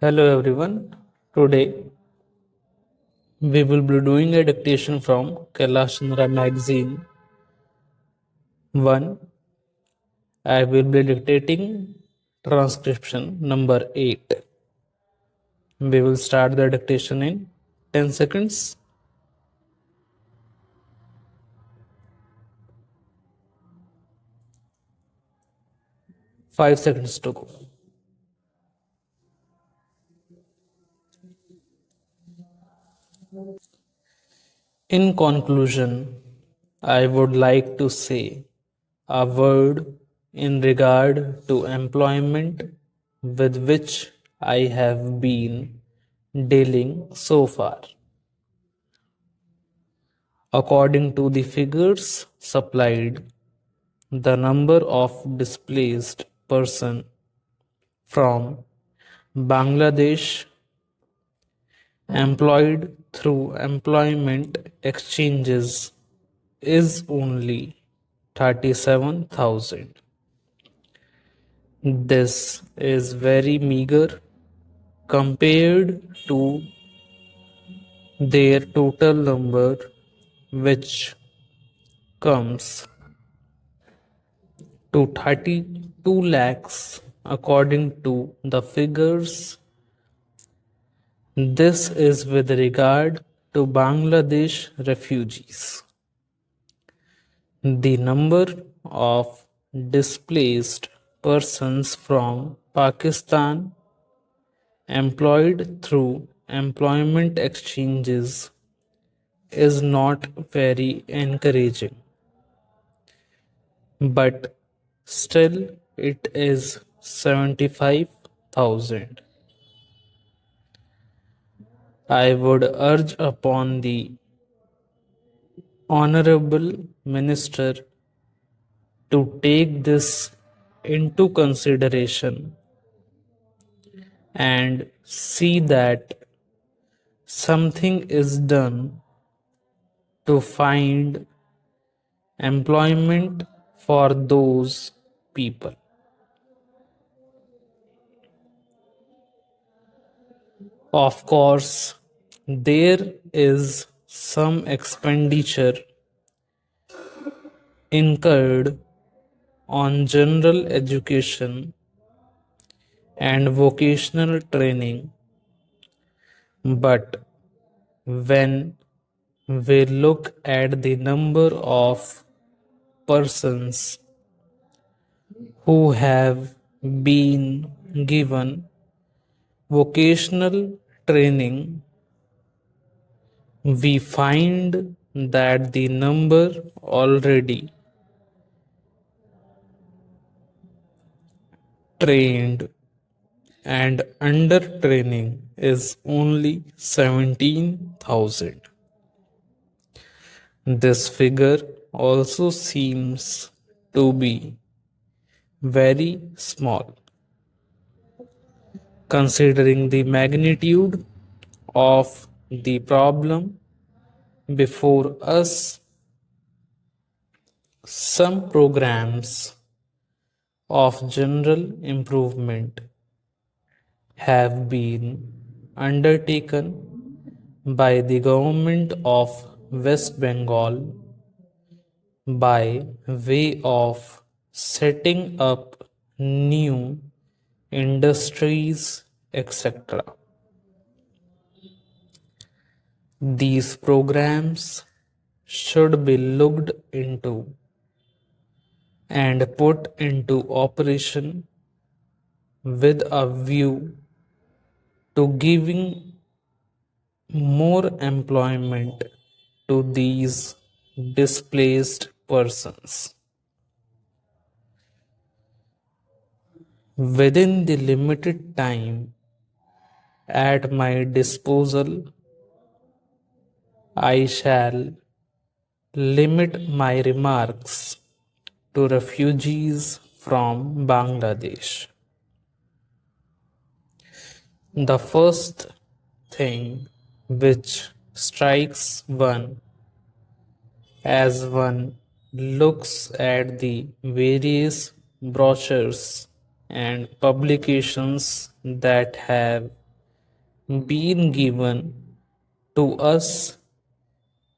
Hello everyone. Today we will be doing a dictation from Kailash Chandra magazine 1. I will be dictating transcription number 8. We will start the dictation in 10 seconds. Five seconds to go. In conclusion, I would like to say a word in regard to employment with which I have been dealing so far. According to the figures supplied, the number of displaced persons from Bangladesh employed through employment exchanges is only 37,000. This is very meager compared to their total number, which comes to 32 lakhs according to the figures. This is with regard to Bangladesh refugees. The number of displaced persons from Pakistan employed through employment exchanges is not very encouraging, but still it is 75,000. I would urge upon the Honorable Minister to take this into consideration and see that something is done to find employment for those people. Of course, there is some expenditure incurred on general education and vocational training, but when we look at the number of persons who have been given vocational training, we find that the number already trained and under training is only 17,000. This figure also seems to be very small, considering the magnitude of the problem before us. Some programs of general improvement have been undertaken by the government of West Bengal by way of setting up new industries, etc. These programs should be looked into and put into operation with a view to giving more employment to these displaced persons. Within the limited time at my disposal, I shall limit my remarks to refugees from Bangladesh. The first thing which strikes one as one looks at the various brochures and publications that have been given to us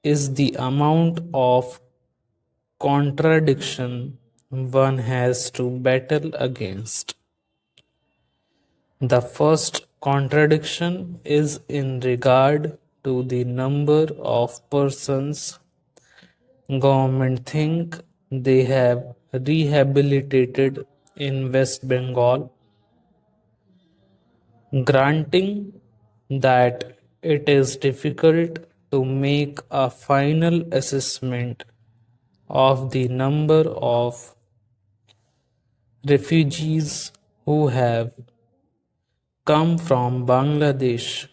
is the amount of contradiction one has to battle against. The first contradiction is in regard to the number of persons government think they have rehabilitated in West Bengal, granting that it is difficult to make a final assessment of the number of refugees who have come from Bangladesh.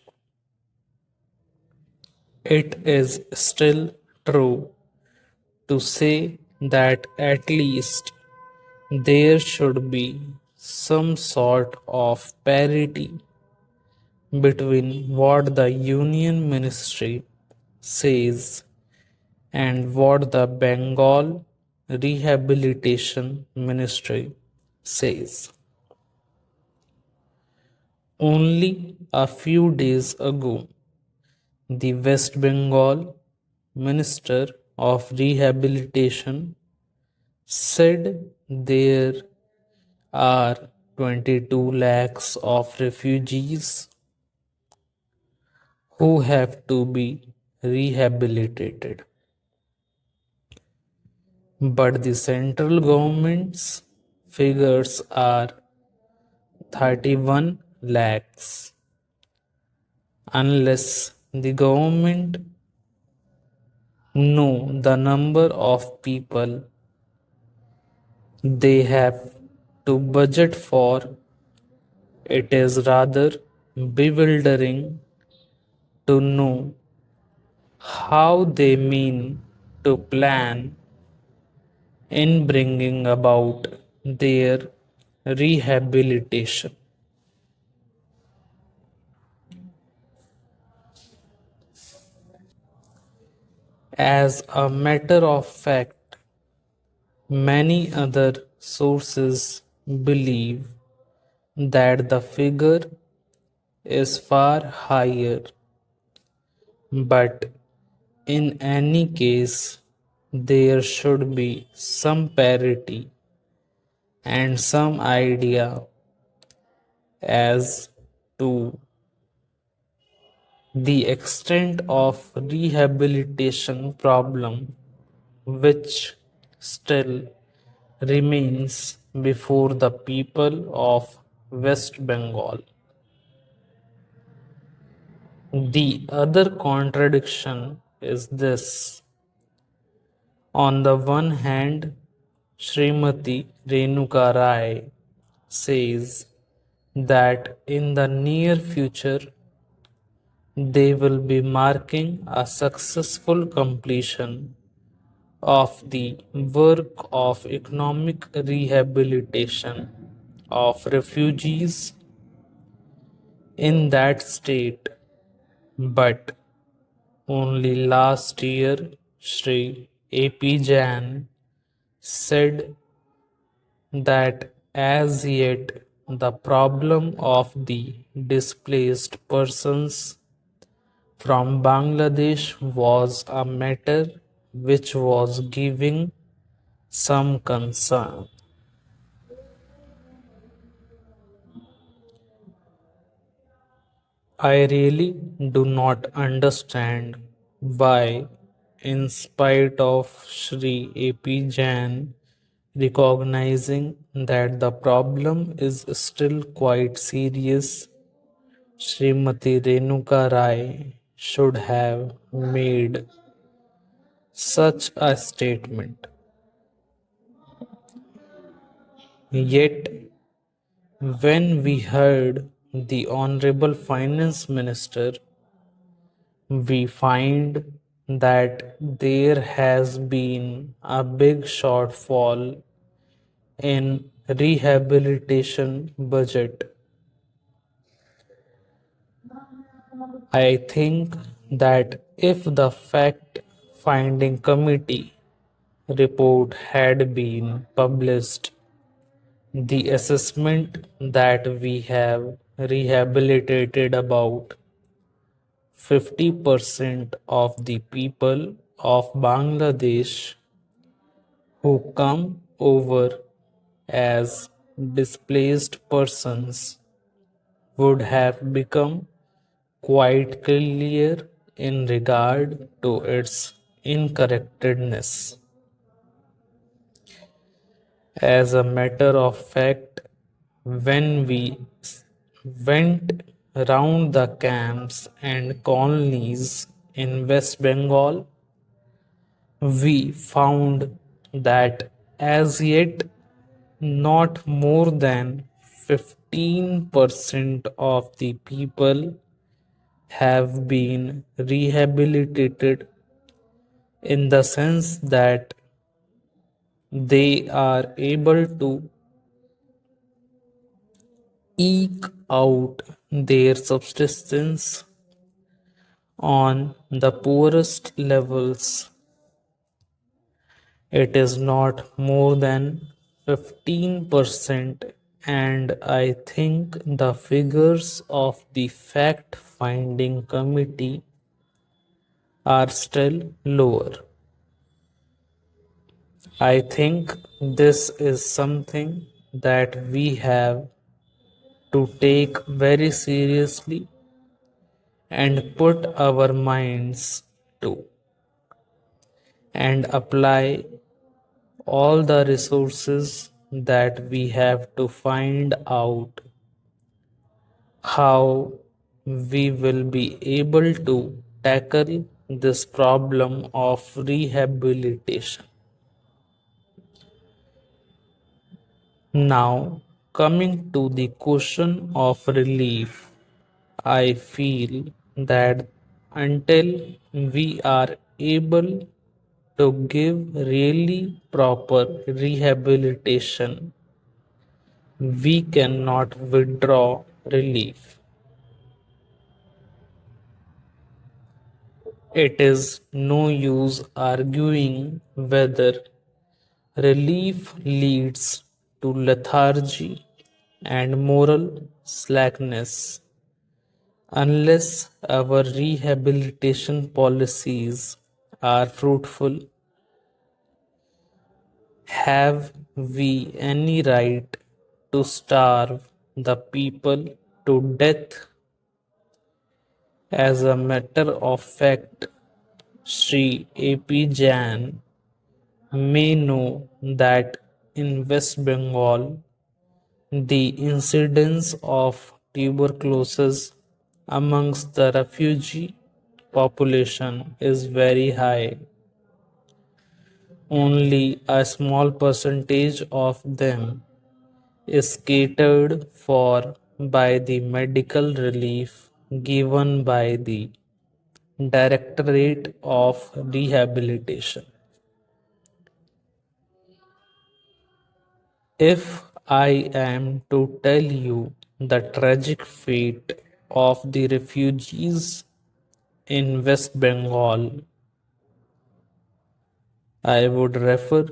It is still true to say that at least there should be some sort of parity between what the Union Ministry says and what the Bengal Rehabilitation Ministry says. Only a few days ago, the West Bengal Minister of Rehabilitation said there are 22 lakhs of refugees who have to be rehabilitated. But the central government's figures are 31 lakhs. Unless the government know the number of people they have to budget for, it is rather bewildering to know how they mean to plan in bringing about their rehabilitation. As a matter of fact, many other sources believe that the figure is far higher, but in any case, there should be some parity and some idea as to the extent of rehabilitation problem which still remains before the people of West Bengal. The other contradiction is this. On the one hand, Srimati Renuka Rai says that in the near future they will be marking a successful completion of the work of economic rehabilitation of refugees in that state, but only last year Sri A.P. Jain said that as yet the problem of the displaced persons from Bangladesh was a matter which was giving some concern. I really do not understand why, in spite of Sri A.P. Jain recognizing that the problem is still quite serious, Srimati Renuka Rai should have made such a statement. Yet, when we heard the Honorable Finance Minister, we find that there has been a big shortfall in rehabilitation budget. I think that if the fact finding committee report had been published, the assessment that we have rehabilitated about 50% of the people of Bangladesh who come over as displaced persons would have become quite clear in regard to its incorrectness. As a matter of fact, when we went round the camps and colonies in West Bengal, we found that as yet not more than 15% of the people have been rehabilitated, in the sense that they are able to eke out their subsistence on the poorest levels. It is not more than 15%, and I think the figures of the fact finding committee are still lower. I think this is something that we have to take very seriously and put our minds to, and apply all the resources that we have to find out how we will be able to tackle this problem of rehabilitation. Now, coming to the question of relief, I feel that until we are able to give really proper rehabilitation, we cannot withdraw relief. It is no use arguing whether relief leads to lethargy and moral slackness unless our rehabilitation policies are fruitful. Have we any right to starve the people to death? As a matter of fact, Sri A.P. Jain may know that in West Bengal, the incidence of tuberculosis amongst the refugee population is very high. Only a small percentage of them is catered for by the medical relief given by the Directorate of Rehabilitation. If I am to tell you the tragic fate of the refugees in West Bengal, I would refer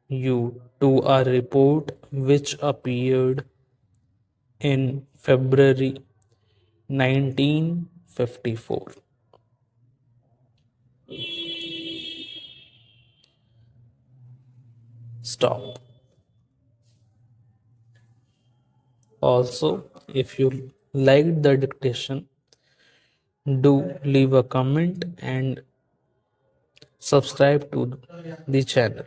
you to a report which appeared in February 1954. Stop. Also, if you liked the dictation, do leave a comment and subscribe to the channel.